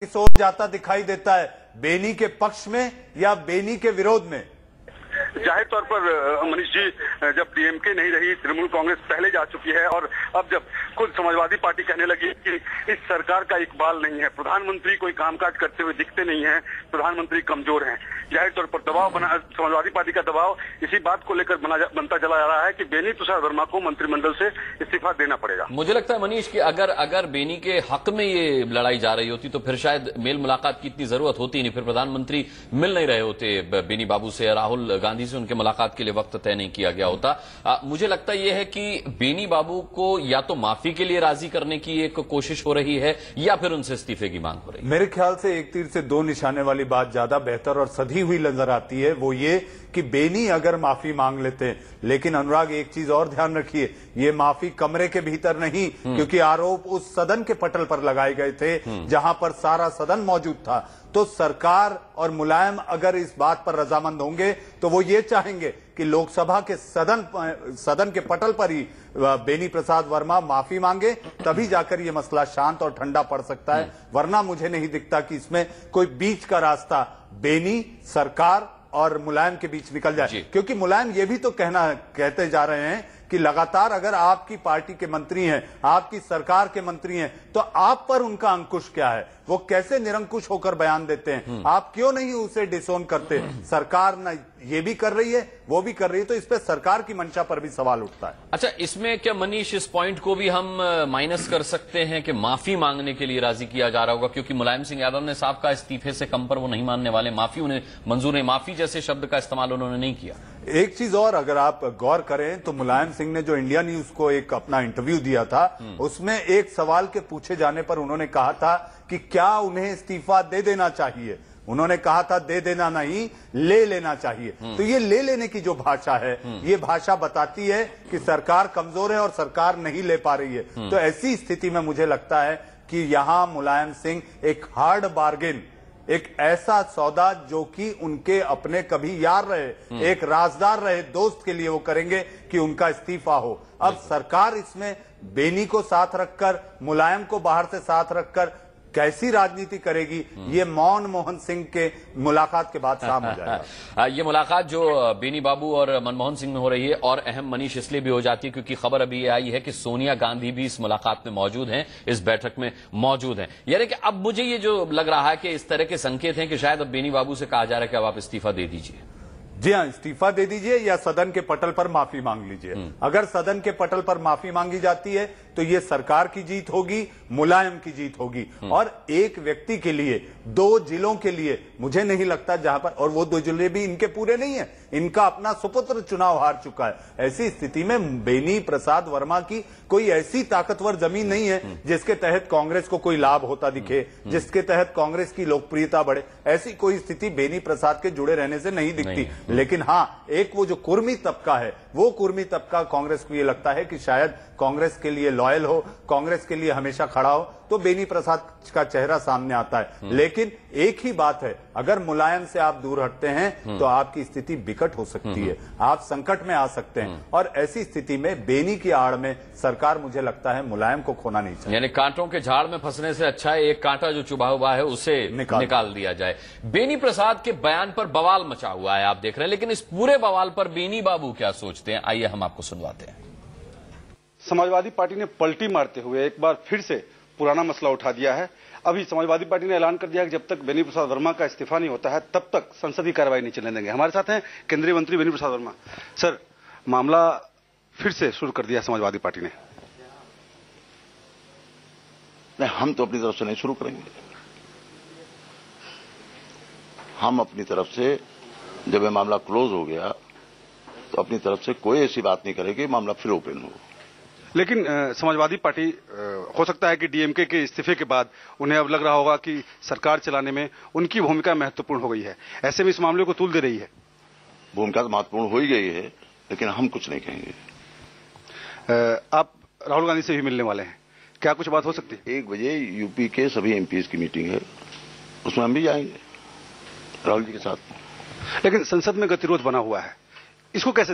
सोच जाता दिखाई देता है, बेनी के पक्ष में या बेनी के विरोध में? जाहिर तौर पर मनीष जी, जब डीएमके नहीं रही, तृणमूल कांग्रेस पहले जा चुकी है और अब जब खुद समाजवादी पार्टी कहने लगी कि इस सरकार का इकबाल नहीं है, प्रधानमंत्री कोई कामकाज करते हुए दिखते नहीं है, प्रधानमंत्री कमजोर हैं, जाहिर तौर पर दबाव बना, समाजवादी पार्टी का दबाव इसी बात को लेकर बनता चला जा रहा है कि बेनी प्रसाद वर्मा को मंत्रिमंडल से इस्तीफा देना पड़ेगा। मुझे लगता है मनीष कि अगर बेनी के हक में ये लड़ाई जा रही होती तो फिर शायद मेल मुलाकात की इतनी जरूरत होती नहीं, फिर प्रधानमंत्री मिल नहीं रहे होते बेनी बाबू से, राहुल गांधी से उनके मुलाकात के लिए वक्त तय नहीं किया गया होता। मुझे लगता यह है कि बेनी बाबू को या तो माफी के लिए राजी करने की एक कोशिश हो रही है या फिर उनसे इस्तीफे की मांग हो रही है। मेरे ख्याल से एक तीर से दो निशाने वाली बात ज्यादा बेहतर और सधी हुई नजर आती है, वो ये कि बेनी अगर माफी मांग लेते हैं, लेकिन अनुराग एक चीज और ध्यान रखिए, ये माफी कमरे के भीतर नहीं, क्योंकि आरोप उस सदन के पटल पर लगाए गए थे जहां पर सारा सदन मौजूद था। तो सरकार और मुलायम अगर इस बात पर रजामंद होंगे तो वो ये चाहेंगे कि लोकसभा के सदन के पटल पर ही बेनी प्रसाद वर्मा माफी मांगे, तभी जाकर ये मसला शांत और ठंडा पड़ सकता है। वरना मुझे नहीं दिखता कि इसमें कोई बीच का रास्ता बेनी, सरकार और मुलायम के बीच निकल जाए, क्योंकि मुलायम ये भी तो कहते जा रहे हैं कि लगातार अगर आपकी पार्टी के मंत्री हैं, आपकी सरकार के मंत्री हैं, तो आप पर उनका अंकुश क्या है? वो कैसे निरंकुश होकर बयान देते हैं? आप क्यों नहीं उसे डिसोन करते? सरकार न ये भी कर रही है, वो भी कर रही है, तो इस पे सरकार की मंशा पर भी सवाल उठता है। अच्छा, इसमें क्या मनीष इस पॉइंट को भी हम माइनस कर सकते हैं कि माफी मांगने के लिए राजी किया जा रहा होगा, क्योंकि मुलायम सिंह यादव ने साहब का इस्तीफे से कम पर वो नहीं मानने वाले, माफी उन्हें मंजूर नहीं, माफी जैसे शब्द का इस्तेमाल उन्होंने नहीं किया। एक चीज और अगर आप गौर करें तो मुलायम सिंह ने जो इंडिया न्यूज को एक अपना इंटरव्यू दिया था, उसमें एक सवाल के पूछे जाने पर उन्होंने कहा था कि क्या उन्हें इस्तीफा दे देना चाहिए। उन्होंने कहा था दे देना नहीं, ले लेना चाहिए। तो ये ले लेने की जो भाषा है, ये भाषा बताती है कि सरकार कमजोर है और सरकार नहीं ले पा रही है। तो ऐसी स्थिति में मुझे लगता है कि यहां मुलायम सिंह एक हार्ड बार्गेन, एक ऐसा सौदा जो कि उनके अपने कभी यार रहे, एक राजदार रहे दोस्त के लिए वो करेंगे कि उनका इस्तीफा हो। अब सरकार इसमें बेनी को साथ रखकर, मुलायम को बाहर से साथ रखकर कैसी राजनीति करेगी, ये मनमोहन सिंह के मुलाकात के बाद सामने हो जाएगा। ये मुलाकात जो बेनी बाबू और मनमोहन सिंह में हो रही है और अहम मनीष इसलिए भी हो जाती है क्योंकि खबर अभी ये आई है कि सोनिया गांधी भी इस मुलाकात में मौजूद हैं, इस बैठक में मौजूद हैं। यानी कि अब मुझे ये जो लग रहा है कि इस तरह के संकेत हैं कि शायद अब बेनी बाबू से कहा जा रहा है कि अब आप इस्तीफा दे दीजिए। जी हाँ, इस्तीफा दे दीजिए या सदन के पटल पर माफी मांग लीजिए। अगर सदन के पटल पर माफी मांगी जाती है तो ये सरकार की जीत होगी, मुलायम की जीत होगी। और एक व्यक्ति के लिए, दो जिलों के लिए मुझे नहीं लगता जहां पर, और वो दो जिले भी इनके पूरे नहीं है, इनका अपना सुपुत्र चुनाव हार चुका है। ऐसी स्थिति में बेनी प्रसाद वर्मा की कोई ऐसी ताकतवर जमीन नहीं है जिसके तहत कांग्रेस को कोई लाभ होता दिखे, जिसके तहत कांग्रेस की लोकप्रियता बढ़े। ऐसी कोई स्थिति बेनी प्रसाद के जुड़े रहने से नहीं दिखती। लेकिन हाँ, एक वो जो कुर्मी तबका है, वो कुर्मी तबका कांग्रेस को ये लगता है कि शायद कांग्रेस के लिए लॉयल हो, कांग्रेस के लिए हमेशा खड़ा हो, तो बेनी प्रसाद का चेहरा सामने आता है। लेकिन एक ही बात है, अगर मुलायम से आप दूर हटते हैं तो आपकी स्थिति बिकट हो सकती है, आप संकट में आ सकते हैं। और ऐसी स्थिति में बेनी की आड़ में सरकार, मुझे लगता है, मुलायम को खोना नहीं चाहिए। यानी कांटों के झाड़ में फंसने से अच्छा है एक कांटा जो चुभा हुआ है उसे निकाल दिया जाए। बेनी प्रसाद के बयान पर बवाल मचा हुआ है, आप देख रहे हैं, लेकिन इस पूरे बवाल पर बेनी बाबू क्या सोचते हैं, आइए हम आपको सुनवाते हैं। समाजवादी पार्टी ने पलटी मारते हुए एक बार फिर से पुराना मसला उठा दिया है। अभी समाजवादी पार्टी ने ऐलान कर दिया है कि जब तक बेनी प्रसाद वर्मा का इस्तीफा नहीं होता है तब तक संसदीय कार्रवाई नहीं चलने देंगे। हमारे साथ हैं केंद्रीय मंत्री बेनी प्रसाद वर्मा। सर, मामला फिर से शुरू कर दिया समाजवादी पार्टी ने। नहीं, हम तो अपनी तरफ से नहीं शुरू करेंगे। हम अपनी तरफ से, जब ये मामला क्लोज हो गया तो अपनी तरफ से कोई ऐसी बात नहीं करेगी मामला फिर ओपन हो। लेकिन समाजवादी पार्टी, हो सकता है कि डीएमके के इस्तीफे के बाद उन्हें अब लग रहा होगा कि सरकार चलाने में उनकी भूमिका महत्वपूर्ण हो गई है, ऐसे में इस मामले को तूल दे रही है। भूमिका तो महत्वपूर्ण हो ही गई है, लेकिन हम कुछ नहीं कहेंगे। आप राहुल गांधी से भी मिलने वाले हैं, क्या कुछ बात हो सकती है? 1 बजे यूपी के सभी एमपीज की मीटिंग है, उसमें हम भी जाएंगे राहुल जी के साथ। लेकिन संसद में गतिरोध बना हुआ है, इसको कैसे